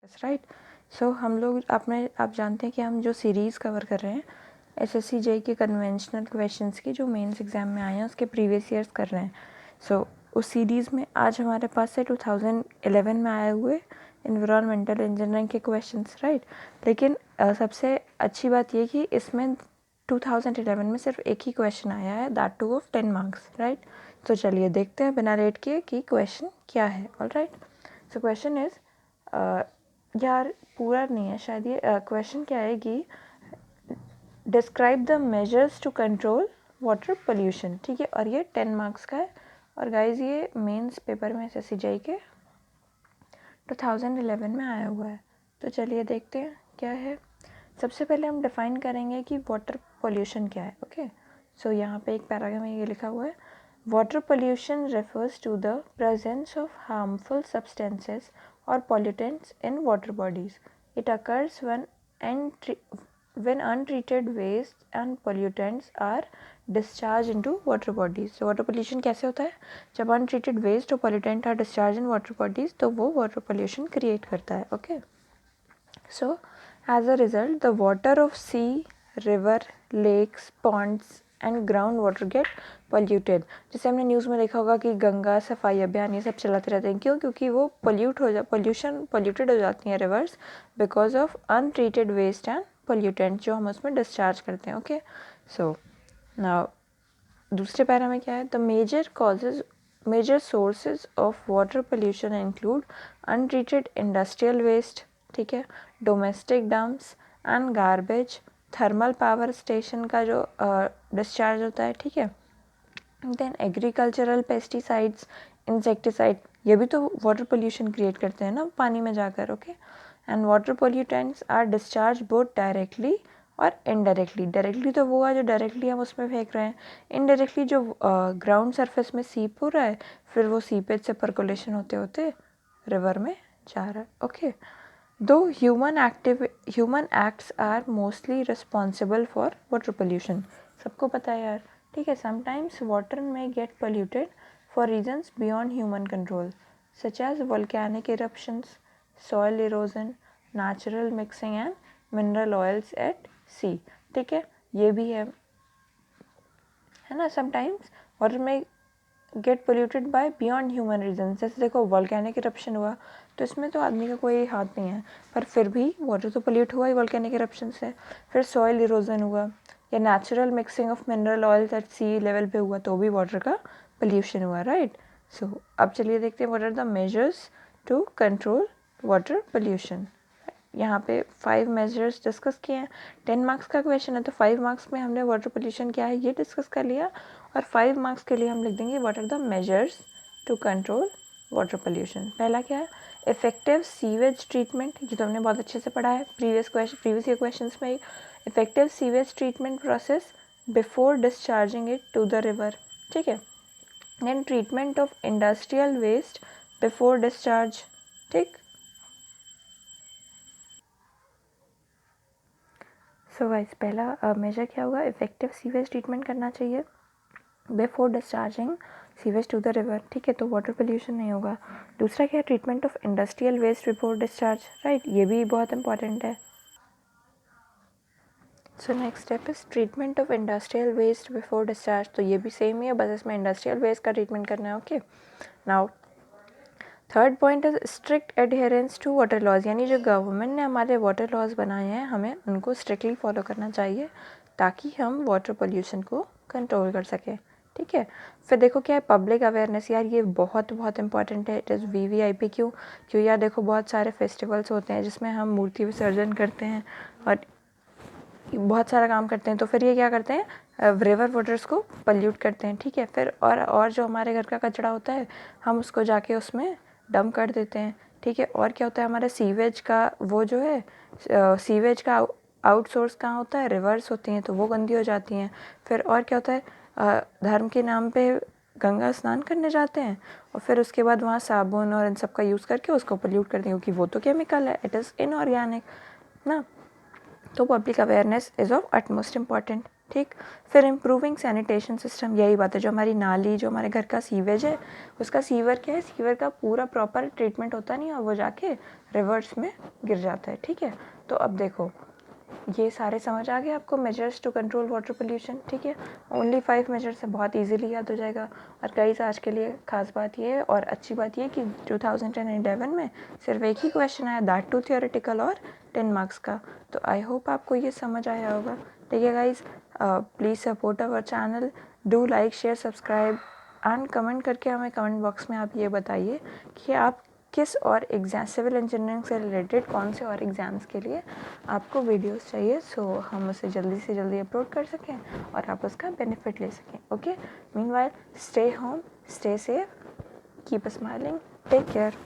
Right. सो हम लोग आप जानते हैं कि हम जो सीरीज़ कवर कर रहे हैं एसएससी जेईई के कन्वेंशनल क्वेश्चंस की जो मेंस एग्जाम में आए हैं उसके प्रीवियस ईयर्स कर रहे हैं। सो उस सीरीज़ में आज हमारे पास से 2011 में आए हुए इन्वायरमेंटल इंजीनियरिंग के क्वेश्चंस, राइट। लेकिन सबसे अच्छी बात ये कि इसमें 2011 में सिर्फ एक ही क्वेश्चन आया है, that two of 10 marks, right. तो चलिए देखते हैं बिना लेट किए कि क्वेश्चन क्या है। All right, so question is, यार पूरा नहीं है शायद ये। क्वेश्चन क्या है कि describe the measures to control water pollution, ठीक है। और ये 10 मार्क्स का है। और गाइज ये मेंस पेपर में एसएससी जेईई के 2011 में आया हुआ है। तो चलिए देखते हैं क्या है। सबसे पहले हम डिफाइन करेंगे कि वाटर पोल्यूशन क्या है। ओके, सो यहाँ पे एक पैराग्राफ में ये लिखा हुआ है, water pollution refers to the presence of harmful substances or pollutants in water bodies. It occurs when untreated waste and pollutants are discharged into water bodies. So water pollution कैसे होता है? जब untreated waste और pollutant are discharged in water bodies तो वो water pollution create करता है. Okay. So as a result, the water of sea, river, lakes, ponds and ground water get polluted. जैसे हमने न्यूज़ में देखा होगा कि गंगा सफाई अभियान ये सब चलाते रहते हैं। क्यों? क्योंकि वो पोल्यूटेड हो जाती हैं rivers because of untreated waste and pollutant जो हम उसमें डिस्चार्ज करते हैं। ओके, सो नाउ दूसरे पैरा में क्या है, the major sources of water pollution include untreated industrial waste, ठीक है, domestic dumps and garbage, thermal power station का जो डिस्चार्ज होता है, ठीक है, देन एग्रीकल्चरल पेस्टिसाइड्स, इंसेक्टिसाइड, ये भी तो वाटर पोल्यूशन क्रिएट करते हैं ना पानी में जाकर। Okay, and water pollutants are discharge both directly और इनडायरेक्टली। डायरेक्टली तो वो है जो डायरेक्टली हम उसमें फेंक रहे हैं, इनडायरेक्टली जो ग्राउंड सरफेस में सीप हो रहा है, फिर वो सीपेज से पर्कोलेशन होते होते रिवर में जा रहा है। Okay, though human acts are mostly responsible for water pollution, सबको पता है यार, ठीक है। Sometimes water may get polluted for reasons beyond human control such as volcanic eruptions, soil erosion, natural mixing and mineral oils at sea, ठीक है, ये भी है ना। Sometimes water may get polluted by beyond human reason. जैसे देखो volcanic eruption हुआ तो इसमें तो आदमी का कोई हाथ नहीं है, पर फिर भी वाटर तो पोल्यूट हुआ ही वोल्केनिक इरप्शन से। फिर सॉइल इरोजन हुआ या natural mixing of mineral oils at sea level पे हुआ तो भी वाटर का पोल्यूशन हुआ, राइट। सो अब चलिए देखते हैं what are the measures to control water pollution. यहाँ पे 5 मेजर्स डिस्कस किए हैं। 10 मार्क्स का क्वेश्चन है तो 5 मार्क्स में हमने वाटर पोल्यूशन क्या है ये डिस्कस कर लिया, और 5 मार्क्स के लिए हम लिख देंगे what are the measures to control water pollution. पहला क्या है, इफेक्टिव सीवेज ट्रीटमेंट, ये तो हमने बहुत अच्छे से पढ़ा है प्रीवियस ईयर क्वेश्चंस में। Effective sewage treatment process before discharging it to the river, ठीक है। Then treatment of industrial waste before discharge, ठीक। सो गाइस पहला मेजर क्या हुआ, इफेक्टिव सीवेज ट्रीटमेंट करना चाहिए before discharging sewage to the river, ठीक है, तो वाटर पोल्यूशन नहीं होगा। दूसरा क्या है, treatment of industrial waste before discharge, right, ये भी बहुत इंपॉर्टेंट है। So next step is treatment of industrial waste before discharge, तो ये भी सेम ही है, बस इसमें इंडस्ट्रियल वेस्ट का ट्रीटमेंट करना है। Okay, now third point is strict adherence to water laws, यानी जो गवर्नमेंट ने हमारे वाटर लॉज बनाए हैं हमें उनको स्ट्रिक्टली फॉलो करना चाहिए ताकि हम वाटर पोल्यूशन को कंट्रोल कर सकें, ठीक है। फिर देखो क्या है, पब्लिक अवेयरनेस, यार ये बहुत बहुत इंपॉर्टेंट है। It is VVIP। क्यों यार, देखो बहुत सारे फेस्टिवल्स होते हैं जिसमें हम मूर्ति विसर्जन करते हैं और बहुत सारा काम करते हैं, तो फिर ये क्या करते हैं, रिवर वाटर्स को पल्यूट करते हैं, ठीक है। फिर और जो हमारे घर का कचरा होता है हम उसको जाके उसमें डंप कर देते हैं, ठीक है। और क्या होता है, हमारे सीवेज का वो जो है सीवेज का आउटसोर्स कहाँ होता है, रिवर्स होती हैं, तो वो गंदी हो जाती हैं। फिर और क्या होता है, धर्म के नाम पे गंगा स्नान करने जाते हैं और फिर उसके बाद वहाँ साबुन और इन सब का यूज़ करके उसको पोल्यूट करते हैं, क्योंकि वो तो केमिकल है, इट इज़ इनऑर्गेनिक ना। तो public awareness is of utmost important, ठीक। फिर इम्प्रूविंग सैनिटेशन सिस्टम, यही बात है, जो हमारी नाली, जो हमारे घर का सीवेज है, उसका सीवर क्या है, सीवर का पूरा प्रॉपर ट्रीटमेंट होता नहीं और वो जाके रिवर्स में गिर जाता है। ठीक है, तो अब देखो ये सारे समझ आ गए आपको, measures to control water pollution. ठीक है, ओनली 5 मेजर्स है, बहुत इजीली याद हो जाएगा। और गाइस आज के लिए खास बात ये है और अच्छी बात ये कि 2011 में सिर्फ एक ही क्वेश्चन आया, दैट टू थियोरेटिकल और 10 मार्क्स का। तो आई होप आपको ये समझ आया होगा। ठीक है guys, please support our channel, do like share subscribe and comment करके हमें कमेंट बॉक्स में आप ये बताइए कि आप किस और एग्ज़ाम, सिविल इंजीनियरिंग से रिलेटेड कौन से और एग्ज़ाम्स के लिए आपको वीडियोस चाहिए, सो हम उसे जल्दी से जल्दी अपलोड कर सकें और आप उसका बेनिफिट ले सकें। Okay, meanwhile stay home, stay safe, keep smiling, take care.